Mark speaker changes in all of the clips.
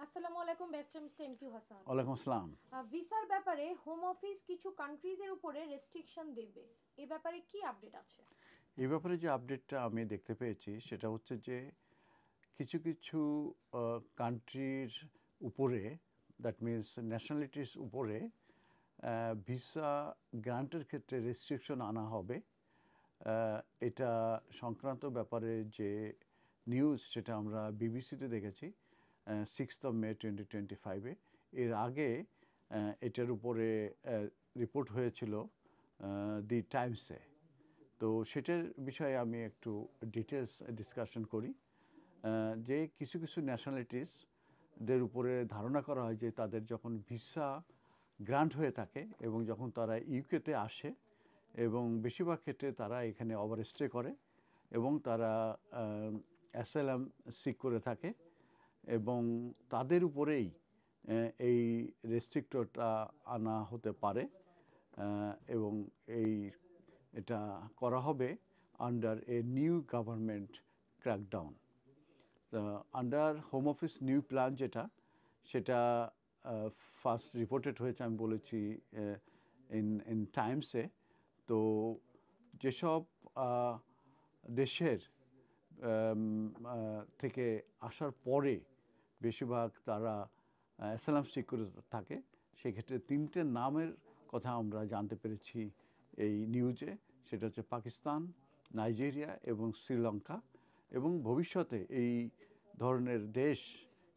Speaker 1: আসসালামু আলাইকুম barrister mister MQ Hasan.
Speaker 2: ওয়ালাইকুম আসসালাম।
Speaker 1: ভিসার ব্যাপারে হোম অফিস কিছু কান্ট্রিজের উপরে রেস্ট্রিকশন দেবে, এ ব্যাপারে কি আপডেট আছে?
Speaker 2: এই ব্যাপারে যে আপডেটটা আমি দেখতে পেয়েছি সেটা হচ্ছে যে কিছু কিছু কান্ট্রির উপরে, দ্যাট মিন্স ন্যাশনালিটিস উপরে ভিসা গ্রান্টের ক্ষেত্রে রেস্ট্রিকশন আনা হবে। এটা সংক্রান্ত ব্যাপারে যে নিউজ সেটা আমরা বিবিসিতে দেখেছি 6 মে 2025-এ। এর আগে এটার উপরে রিপোর্ট হয়েছিল দি টাইমসে। তো সেটার বিষয়ে আমি একটু ডিটেলস ডিসকাশন করি। যে কিছু কিছু ন্যাশনালিটিসদের উপরে ধারণা করা হয় যে তাদের যখন ভিসা গ্রান্ট হয়ে থাকে এবং যখন তারা ইউকেতে আসে এবং বেশিরভাগ ক্ষেত্রে তারা এখানে ওভারস্টে করে এবং তারা অ্যাসাইলাম সিক করে থাকে এবং তাদের উপরেই এই রেস্ট্রিক্টরটা আনা হতে পারে এবং এটা করা হবে under a new government crackdown. Under home office new plan সেটা ফার্স্ট রিপোর্টেড হয়েছে, আমি বলেছি ইন টাইমসে। তো যেসব দেশের থেকে আসার পরে বেশিরভাগ তারা অ্যাসাইলাম সিক করে থাকে, সেক্ষেত্রে তিনটে নামের কথা আমরা জানতে পেরেছি এই নিউজে। সেটা হচ্ছে পাকিস্তান, নাইজেরিয়া এবং শ্রীলঙ্কা। এবং ভবিষ্যতে এই ধরনের দেশ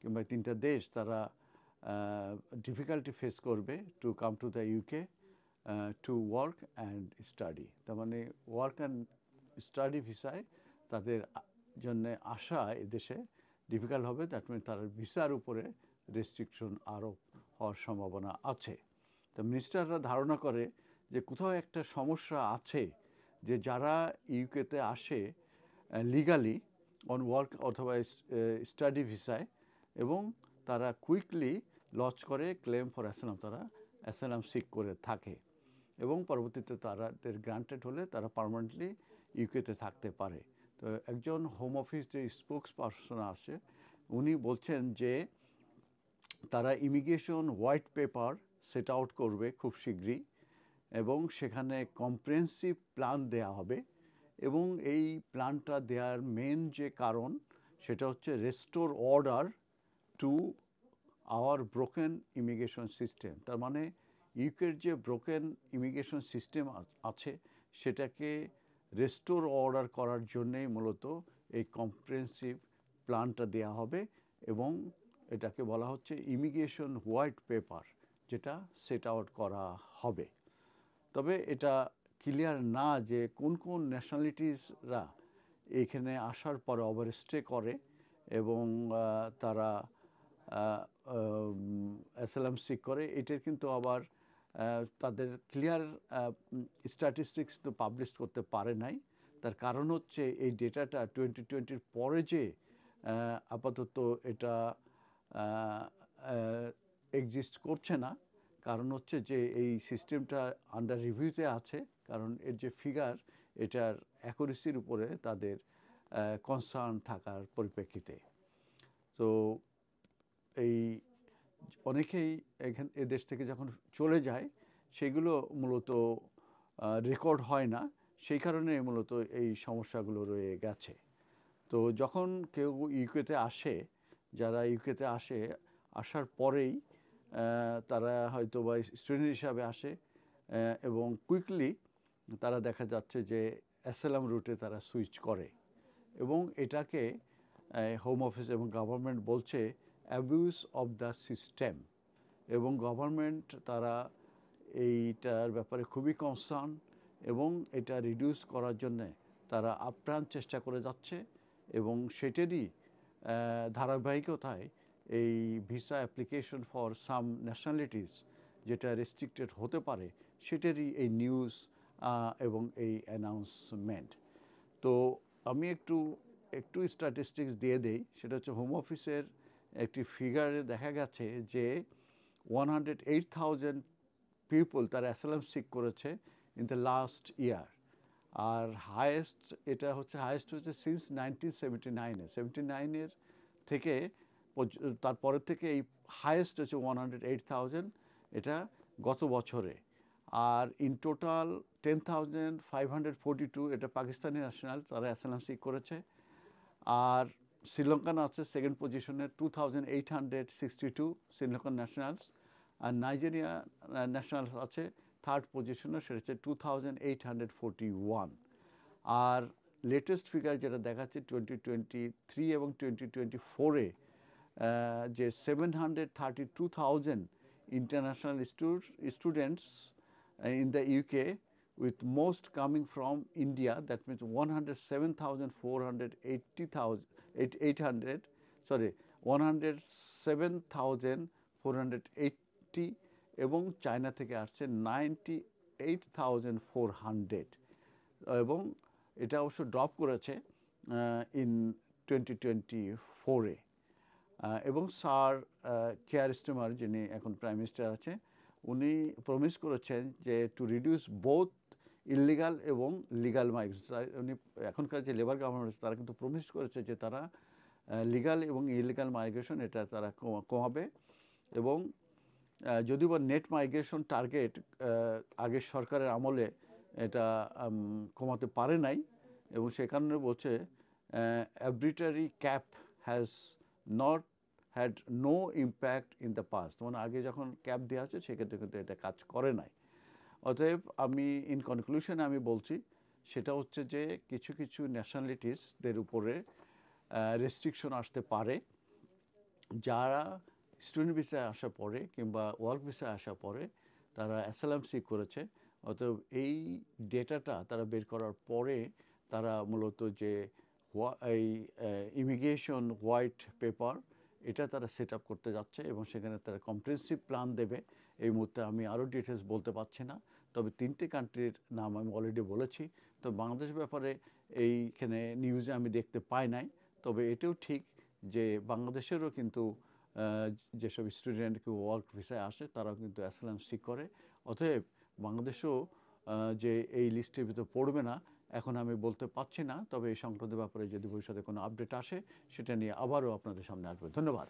Speaker 2: কিংবা তিনটা দেশ তারা ডিফিকাল্টি ফেস করবে to come to the UK to work and study. তার মানে ওয়ার্ক অ্যান্ড স্টাডি ভিসায় তাদের জন্য আসা এদেশে ডিফিকাল্ট হবে। দ্যাট মিন তার ভিসার উপরে রেস্ট্রিকশন আরোপ হওয়ার সম্ভাবনা আছে। তো মিনিস্টাররা ধারণা করে যে কোথাও একটা সমস্যা আছে, যে যারা ইউকেতে আসে লিগালি অন ওয়ার্ক অথবা স্টাডি ভিসায় এবং তারা কুইকলি লজ করে ক্লেম ফর অ্যাসাইলাম, তারা অ্যাসাইলাম সিক করে থাকে এবং পরবর্তীতে তাদের গ্রান্টেড হলে তারা পার্মানেন্টলি ইউকেতে থাকতে পারে। তো একজন হোম অফিস যে স্পোক্স পারসন আছে উনি বলছেন যে তারা immigration white paper set out করবে খুব শীঘ্রই এবং সেখানে কম্প্রিহেনসিভ প্ল্যান দেয়া হবে এবং এই প্ল্যানটা দেওয়ার মেন যে কারণ সেটা হচ্ছে restore order to our broken immigration system. তার মানে ইউকের যে ব্রোকেন ইমিগ্রেশন সিস্টেম আছে সেটাকে রেস্টোর অর্ডার করার জন্যেই মূলত এই কম্প্রিহেনসিভ প্ল্যানটা দেওয়া হবে এবং এটাকে বলা হচ্ছে ইমিগ্রেশন হোয়াইট পেপার, যেটা সেট আউট করা হবে। তবে এটা ক্লিয়ার না যে কোন কোন ন্যাশনালিটিসরা এখানে আসার পরে ওভারস্টে করে এবং তারা অ্যাসাইলাম সিক করে। এটার কিন্তু আবার তাদের ক্লিয়ার স্ট্যাটিস্টিক্স তো পাবলিশ করতে পারে নাই। তার কারণ হচ্ছে এই ডেটাটা 2020-র পরে যে আপাতত এটা এক্সিস্ট করছে না। কারণ হচ্ছে যে এই সিস্টেমটা আন্ডার রিভিউতে আছে, কারণ এর যে ফিগার এটার অ্যাকুরেসির উপরে তাদের কনসার্ন থাকার পরিপ্রেক্ষিতে। তো এই অনেকেই এদেশ থেকে যখন চলে যায় সেগুলো মূলত রেকর্ড হয় না, সেই কারণে মূলত এই সমস্যাগুলো রয়ে গেছে। তো যখন কেউ ইউকেতে আসে, যারা ইউকেতে আসার পরেই তারা হয়তো বা স্টুডেন্ট হিসাবে আসে এবং কুইকলি তারা দেখা যাচ্ছে যে অ্যাসাইলাম রুটে তারা সুইচ করে এবং এটাকে হোম অফিস এবং গভর্নমেন্ট বলছে অ্যাবিউজ অফ দ্য সিস্টেম। এবং গভর্নমেন্ট তারা এইটার ব্যাপারে খুবই কনসার্ন এবং এটা রিডিউস করার জন্যে তারা আপ্রাণ চেষ্টা করে যাচ্ছে এবং সেটারই ধারাবাহিকতায় এই visa application for some nationalities যেটা রেস্ট্রিক্টেড হতে পারে সেটারই এই নিউজ এবং এই অ্যানাউন্সমেন্ট। তো আমি একটু একটু স্ট্যাটিস্টিক্স দিয়ে দেই। সেটা হচ্ছে হোম অফিসের একটি ফিগারে দেখা গেছে যে 108,000 পিপল তারা অ্যাসাইলাম সিক করেছে ইন দ্য লাস্ট ইয়ার। আর হায়েস্ট হচ্ছে সিন্স 1979-এ থেকে তারপরের থেকে এই হায়েস্ট হচ্ছে 108,000, এটা গত বছরে। আর ইন টোটাল 10,542 এটা পাকিস্তানি ন্যাশনাল, তারা অ্যাসাইলাম সিক করেছে। আর শ্রীলঙ্কান আছে সেকেন্ড পজিশনে, 2,862 শ্রীলঙ্কান ন্যাশনালস। আর নাইজেরিয়া ন্যাশনালস আছে থার্ড পজিশনে, সেটা হচ্ছে 2,841। আর লেটেস্ট ফিগার যেটা দেখাচ্ছে 2023 এবং 2024-এ যে 732,000 international students in the UK, with most coming from India. That means 107,480 এবং চায়না থেকে আসছে 98,400, এবং এটা অবশ্য ড্রপ করেছে ইন 2024-এ। এবং স্যার কেয়ার স্টারমার, যিনি এখন প্রাইম মিনিস্টার আছে, উনি প্রমিস করেছেন যে টু রিডিউস বোথ ইললিগাল এবং লিগাল মাইগ্রেশন। উনি এখনকার যে লেবার গভর্নমেন্ট আছে তারা কিন্তু প্রমিস করেছে যে তারা লিগাল এবং ইললিগাল মাইগ্রেশন এটা তারা কমাবে। এবং যদিও বা নেট মাইগ্রেশন টার্গেট আগের সরকারের আমলে এটা কমাতে পারে নাই, এবং সে কারণে বলছে arbitrary cap has not had no impact in the past, মানে আগে যখন ক্যাপ দেওয়া আছে সেক্ষেত্রে কিন্তু এটা কাজ করে নাই। অতএব আমি ইন কনক্লুশন আমি বলছি সেটা হচ্ছে যে কিছু কিছু ন্যাশনালিটিসদের উপরে রেস্ট্রিকশন আসতে পারে, যারা স্টুডেন্ট ভিসায় আসার পরে কিংবা ওয়ার্ক ভিসায় আসার পরে তারা অ্যাসাইলাম সিক করেছে। অতএব এই ডেটাটা তারা বের করার পরে তারা মূলত যে এই ইমিগ্রেশন হোয়াইট পেপার এটা তারা সেট আপ করতে যাচ্ছে, এবং সেখানে তারা কম্প্রিহেনসিভ প্ল্যান দেবে। এই মুহূর্তে আমি আরও ডিটেলস বলতে পারছি না, তবে 3টে কান্ট্রির নাম আমি অলরেডি বলেছি। তো বাংলাদেশের ব্যাপারে এইখানে নিউজে আমি দেখতে পাই নাই, তবে এটাও ঠিক যে বাংলাদেশেরও কিন্তু যেসব স্টুডেন্ট কেউ ওয়ার্ক ভিসায় আসে তারাও কিন্তু অ্যাসাইলাম সিক করে। অতএব বাংলাদেশও যে এই লিস্টের ভিতর পড়বে না এখন আমি বলতে পারছি না, তবে এই সংক্রান্ত ব্যাপারে যদি ভবিষ্যতে কোনো আপডেট আসে সেটা নিয়ে আবারও আপনাদের সামনে আসবে। ধন্যবাদ।